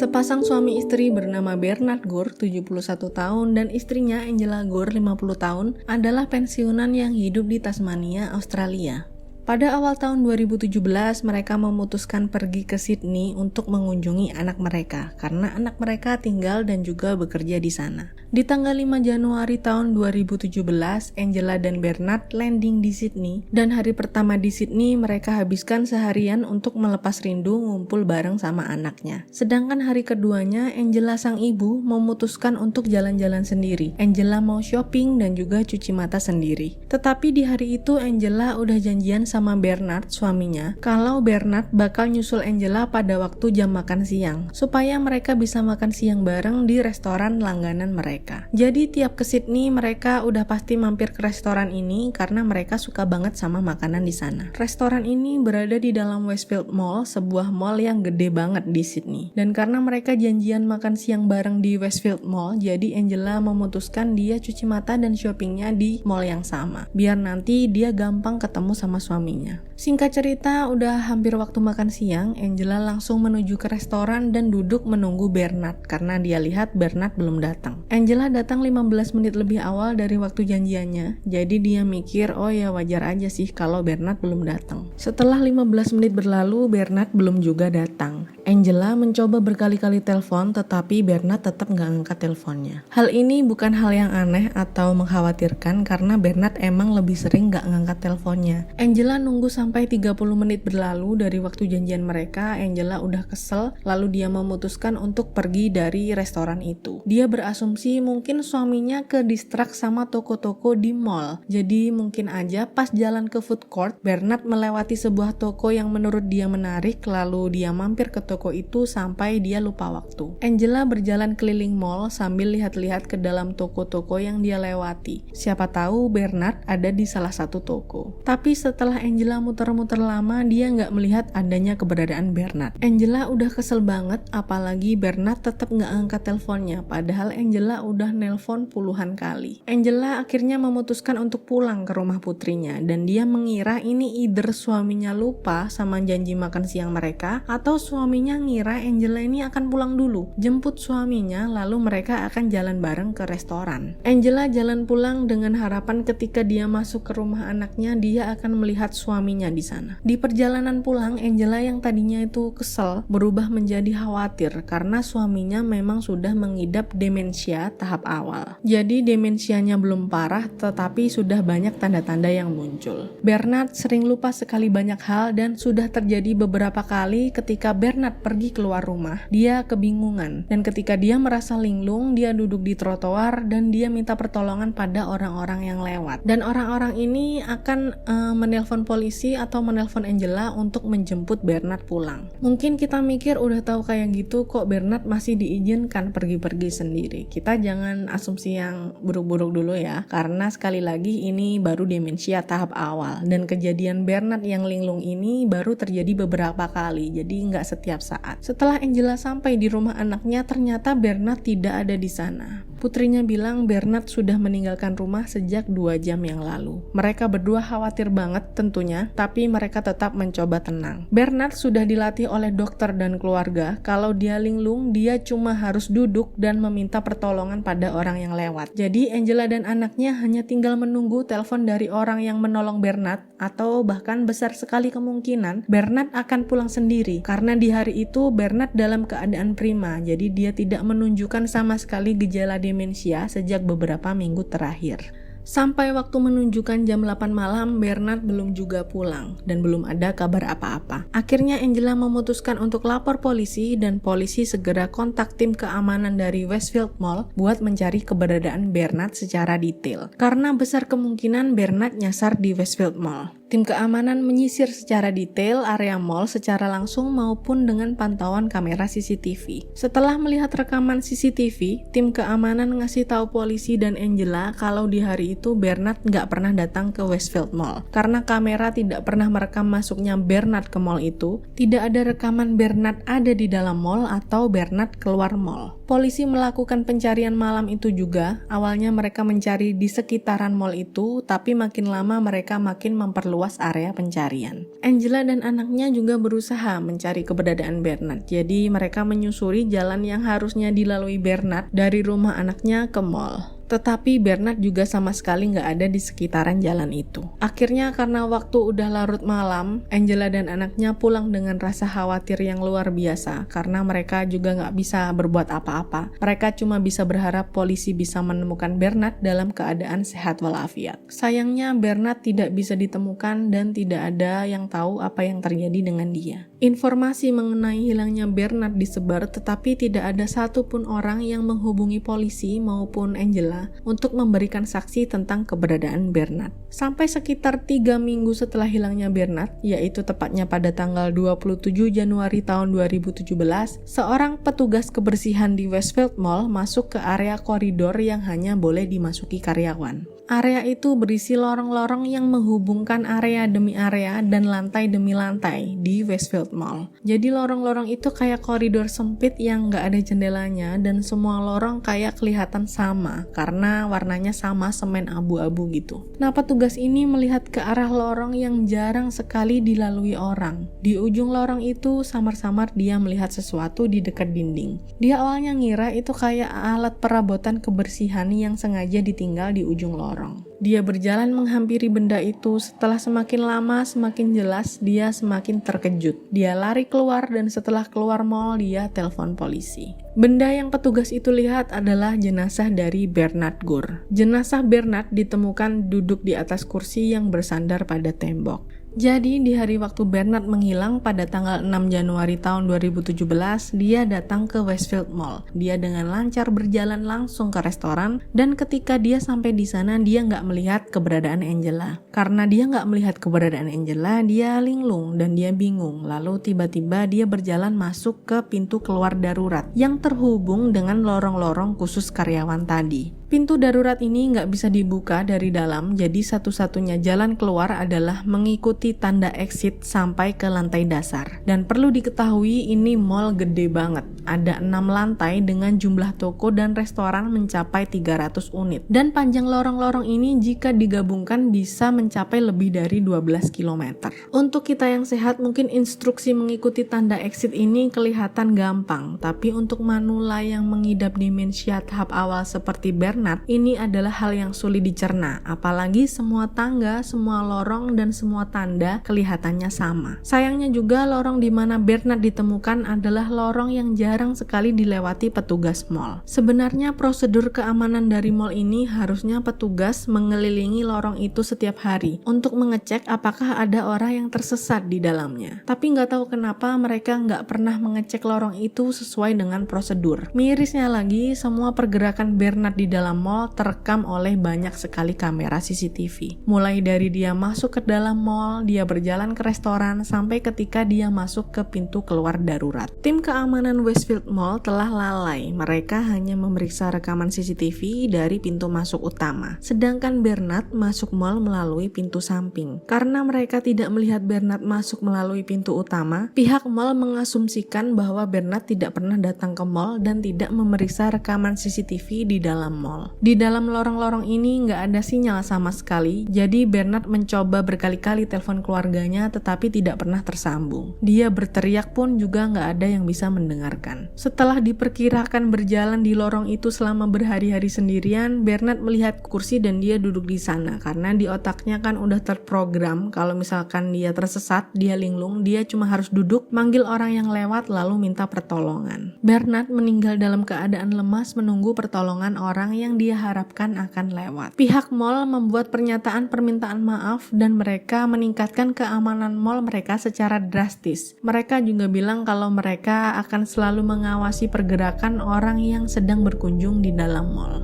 Sepasang suami istri bernama Bernard Gore, 71 tahun, dan istrinya Angela Gore, 50 tahun, adalah pensiunan yang hidup di Tasmania, Australia. Pada awal tahun 2017, mereka memutuskan pergi ke Sydney untuk mengunjungi anak mereka, karena anak mereka tinggal dan juga bekerja di sana. Di tanggal 5 Januari tahun 2017, Angela dan Bernard landing di Sydney, dan hari pertama di Sydney mereka habiskan seharian untuk melepas rindu ngumpul bareng sama anaknya. Sedangkan hari keduanya, Angela sang ibu memutuskan untuk jalan-jalan sendiri. Angela mau shopping dan juga cuci mata sendiri. Tetapi di hari itu Angela udah janjian sama Bernard, suaminya, kalau Bernard bakal nyusul Angela pada waktu jam makan siang, supaya mereka bisa makan siang bareng di restoran langganan mereka. Jadi tiap ke Sydney mereka udah pasti mampir ke restoran ini karena mereka suka banget sama makanan di sana. Restoran ini berada di dalam Westfield Mall, sebuah mall yang gede banget di Sydney. Dan karena mereka janjian makan siang bareng di Westfield Mall, jadi Angela memutuskan dia cuci mata dan shoppingnya di mall yang sama, biar nanti dia gampang ketemu sama suaminya. Singkat cerita, udah hampir waktu makan siang, Angela langsung menuju ke restoran dan duduk menunggu Bernard karena dia lihat Bernard belum datang. Angela datang 15 menit lebih awal dari waktu janjiannya, jadi dia mikir, oh ya wajar aja sih kalau Bernard belum datang. Setelah 15 menit berlalu, Bernard belum juga datang. Angela mencoba berkali-kali telepon, tetapi Bernard tetap nggak angkat teleponnya. Hal ini bukan hal yang aneh atau mengkhawatirkan karena Bernard emang lebih sering nggak ngangkat teleponnya. Angela nunggu sampai 30 menit berlalu dari waktu janjian mereka. Angela udah kesel, lalu dia memutuskan untuk pergi dari restoran itu. Dia berasumsi mungkin suaminya ke distract sama toko-toko di mall. Jadi mungkin aja pas jalan ke food court, Bernard melewati sebuah toko yang menurut dia menarik, lalu dia mampir ke toko itu sampai dia lupa waktu. Angela berjalan keliling mall sambil lihat-lihat ke dalam toko-toko yang dia lewati. Siapa tahu Bernard ada di salah satu toko. Tapi setelah Angela muter-muter lama, dia nggak melihat adanya keberadaan Bernard. Angela udah kesel banget, apalagi Bernard tetap nggak angkat teleponnya, padahal Angela udah nelpon puluhan kali. Angela akhirnya memutuskan untuk pulang ke rumah putrinya, dan dia mengira ini either suaminya lupa sama janji makan siang mereka, atau suaminya ngira Angela ini akan pulang dulu, jemput suaminya, lalu mereka akan jalan bareng ke restoran. Angela jalan pulang dengan harapan ketika dia masuk ke rumah anaknya, dia akan melihat suaminya di sana. Di perjalanan pulang, Angela yang tadinya itu kesel berubah menjadi khawatir karena suaminya memang sudah mengidap demensia tahap awal. Jadi demensianya belum parah, tetapi sudah banyak tanda-tanda yang muncul. Bernard sering lupa sekali banyak hal dan sudah terjadi beberapa kali ketika Bernard pergi keluar rumah, dia kebingungan, dan ketika dia merasa linglung, dia duduk di trotoar dan dia minta pertolongan pada orang-orang yang lewat. Dan orang-orang ini akan menelpon polisi atau menelpon Angela untuk menjemput Bernard pulang. Mungkin kita mikir udah tahu kayak gitu kok Bernard masih diizinkan pergi-pergi sendiri. Kita jangan asumsi yang buruk-buruk dulu ya, karena sekali lagi ini baru demensia tahap awal, dan kejadian Bernard yang linglung ini baru terjadi beberapa kali, jadi nggak setiap saat. Setelah Angela sampai di rumah anaknya, ternyata Bernard tidak ada di sana. Putrinya bilang Bernard sudah meninggalkan rumah sejak 2 jam yang lalu. Mereka berdua khawatir banget tentunya, tapi mereka tetap mencoba tenang. Bernard sudah dilatih oleh dokter dan keluarga, kalau dia linglung, dia cuma harus duduk dan meminta pertolongan pada orang yang lewat. Jadi Angela dan anaknya hanya tinggal menunggu telepon dari orang yang menolong Bernard, atau bahkan besar sekali kemungkinan Bernard akan pulang sendiri, karena di hari itu Bernard dalam keadaan prima, jadi dia tidak menunjukkan sama sekali gejala demensia sejak beberapa minggu terakhir. Sampai waktu menunjukkan jam 8 malam, Bernard belum juga pulang dan belum ada kabar apa-apa. Akhirnya Angela memutuskan untuk lapor polisi dan polisi segera kontak tim keamanan dari Westfield Mall buat mencari keberadaan Bernard secara detail. Karena besar kemungkinan Bernard nyasar di Westfield Mall. Tim keamanan menyisir secara detail area mall secara langsung maupun dengan pantauan kamera CCTV. Setelah melihat rekaman CCTV, tim keamanan ngasih tahu polisi dan Angela kalau di hari itu Bernard nggak pernah datang ke Westfield Mall. Karena kamera tidak pernah merekam masuknya Bernard ke mall itu, tidak ada rekaman Bernard ada di dalam mall atau Bernard keluar mall. Polisi melakukan pencarian malam itu juga. Awalnya mereka mencari di sekitaran mall itu, tapi makin lama mereka makin memperluas area pencarian. Angela dan anaknya juga berusaha mencari keberadaan Bernard. Jadi mereka menyusuri jalan yang harusnya dilalui Bernard dari rumah anaknya ke mall. Tetapi Bernard juga sama sekali nggak ada di sekitaran jalan itu. Akhirnya karena waktu udah larut malam, Angela dan anaknya pulang dengan rasa khawatir yang luar biasa karena mereka juga nggak bisa berbuat apa-apa. Mereka cuma bisa berharap polisi bisa menemukan Bernard dalam keadaan sehat walafiat. Sayangnya Bernard tidak bisa ditemukan dan tidak ada yang tahu apa yang terjadi dengan dia. Informasi mengenai hilangnya Bernard disebar, tetapi tidak ada satupun orang yang menghubungi polisi maupun Angela untuk memberikan saksi tentang keberadaan Bernard. Sampai sekitar 3 minggu setelah hilangnya Bernard, yaitu tepatnya pada tanggal 27 Januari tahun 2017, seorang petugas kebersihan di Westfield Mall masuk ke area koridor yang hanya boleh dimasuki karyawan. Area itu berisi lorong-lorong yang menghubungkan area demi area dan lantai demi lantai di Westfield Mall. Jadi lorong-lorong itu kayak koridor sempit yang nggak ada jendelanya dan semua lorong kayak kelihatan sama karena warnanya sama, semen abu-abu gitu. Nah, petugas ini melihat ke arah lorong yang jarang sekali dilalui orang. Di ujung lorong itu samar-samar dia melihat sesuatu di dekat dinding. Dia awalnya ngira itu kayak alat perabotan kebersihan yang sengaja ditinggal di ujung lorong. Dia berjalan menghampiri benda itu. Setelah semakin lama semakin jelas, dia semakin terkejut. Dia lari keluar dan setelah keluar mall dia telepon polisi. Benda yang petugas itu lihat adalah jenazah dari Bernard Gore. Jenazah Bernard ditemukan duduk di atas kursi yang bersandar pada tembok. Jadi di hari waktu Bernard menghilang pada tanggal 6 Januari tahun 2017, dia datang ke Westfield Mall. Dia dengan lancar berjalan langsung ke restoran dan ketika dia sampai di sana dia nggak melihat keberadaan Angela. Karena dia nggak melihat keberadaan Angela, dia linglung dan dia bingung. Lalu tiba-tiba dia berjalan masuk ke pintu keluar darurat yang terhubung dengan lorong-lorong khusus karyawan tadi. Pintu darurat ini nggak bisa dibuka dari dalam, jadi satu-satunya jalan keluar adalah mengikuti tanda exit sampai ke lantai dasar. Dan perlu diketahui ini mall gede banget. Ada 6 lantai dengan jumlah toko dan restoran mencapai 300 unit. Dan panjang lorong-lorong ini jika digabungkan bisa mencapai lebih dari 12 km. Untuk kita yang sehat mungkin instruksi mengikuti tanda exit ini kelihatan gampang. Tapi untuk manula yang mengidap demensia tahap awal seperti Bernard, ini adalah hal yang sulit dicerna, apalagi semua tangga, semua lorong, dan semua tanda kelihatannya sama. Sayangnya juga lorong di mana Bernard ditemukan adalah lorong yang jarang sekali dilewati petugas mall. Sebenarnya prosedur keamanan dari mall ini harusnya petugas mengelilingi lorong itu setiap hari untuk mengecek apakah ada orang yang tersesat di dalamnya. Tapi nggak tahu kenapa mereka nggak pernah mengecek lorong itu sesuai dengan prosedur. Mirisnya lagi, semua pergerakan Bernard di dalam mall terekam oleh banyak sekali kamera CCTV. Mulai dari dia masuk ke dalam mall, dia berjalan ke restoran, sampai ketika dia masuk ke pintu keluar darurat. Tim keamanan Westfield Mall telah lalai. Mereka hanya memeriksa rekaman CCTV dari pintu masuk utama. Sedangkan Bernard masuk mall melalui pintu samping. Karena mereka tidak melihat Bernard masuk melalui pintu utama, pihak mall mengasumsikan bahwa Bernard tidak pernah datang ke mall dan tidak memeriksa rekaman CCTV di dalam mall. Di dalam lorong-lorong ini nggak ada sinyal sama sekali, jadi Bernard mencoba berkali-kali telepon keluarganya tetapi tidak pernah tersambung. Dia berteriak pun juga nggak ada yang bisa mendengarkan. Setelah diperkirakan berjalan di lorong itu selama berhari-hari sendirian, Bernard melihat kursi dan dia duduk di sana karena di otaknya kan udah terprogram kalau misalkan dia tersesat, dia linglung, dia cuma harus duduk, manggil orang yang lewat lalu minta pertolongan. Bernard meninggal dalam keadaan lemas menunggu pertolongan orang yang dia harapkan akan lewat. Pihak mall membuat pernyataan permintaan maaf dan mereka meningkatkan keamanan mall mereka secara drastis. Mereka juga bilang kalau mereka akan selalu mengawasi pergerakan orang yang sedang berkunjung di dalam mall.